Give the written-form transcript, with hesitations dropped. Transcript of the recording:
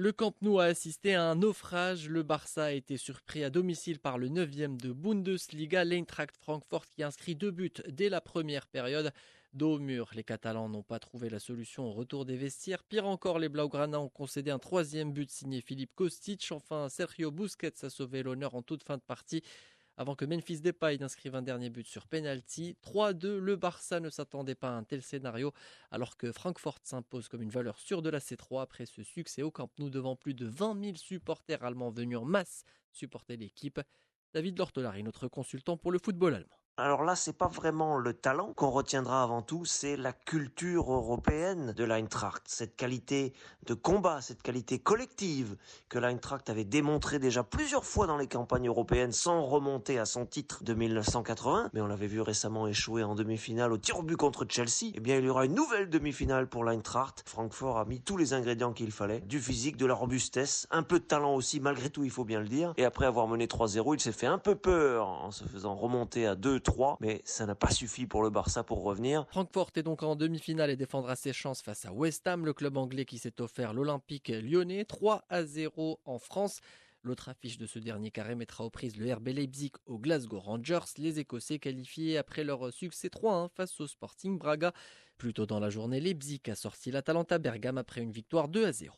Le Camp Nou a assisté à un naufrage. Le Barça a été surpris à domicile par le 9e de Bundesliga, l'Eintracht Francfort, qui inscrit 2 buts dès la première période. Dos au mur, les Catalans n'ont pas trouvé la solution au retour des vestiaires. Pire encore, les Blaugrana ont concédé un troisième but signé Philippe Kostic. Enfin, Sergio Busquets a sauvé l'honneur en toute fin de partie avant que Memphis Depay n'inscrive un dernier but sur penalty. 3-2, le Barça ne s'attendait pas à un tel scénario, alors que Francfort s'impose comme une valeur sûre de la C3 après ce succès au Camp Nou devant plus de 20 000 supporters allemands venus en masse supporter l'équipe. David Lortolari, notre consultant pour le football allemand. Alors là, c'est pas vraiment le talent qu'on retiendra avant tout, c'est la culture européenne de l'Eintracht. Cette qualité de combat, cette qualité collective que l'Eintracht avait démontré déjà plusieurs fois dans les campagnes européennes sans remonter à son titre de 1980. Mais on l'avait vu récemment échouer en demi-finale au tir au but contre Chelsea. Eh bien, il y aura une nouvelle demi-finale pour l'Eintracht. Francfort a mis tous les ingrédients qu'il fallait. Du physique, de la robustesse, un peu de talent aussi, malgré tout, il faut bien le dire. Et après avoir mené 3-0, il s'est fait un peu peur en se faisant remonter à 2-3. Mais ça n'a pas suffi pour le Barça pour revenir. Francfort est donc en demi-finale et défendra ses chances face à West Ham, le club anglais qui s'est offert l'Olympique lyonnais 3-0 en France. L'autre affiche de ce dernier carré mettra aux prises le RB Leipzig au Glasgow Rangers, les Écossais qualifiés après leur succès 3-1 face au Sporting Braga. Plus tôt dans la journée, Leipzig a sorti l'Atalanta Bergame après une victoire 2-0.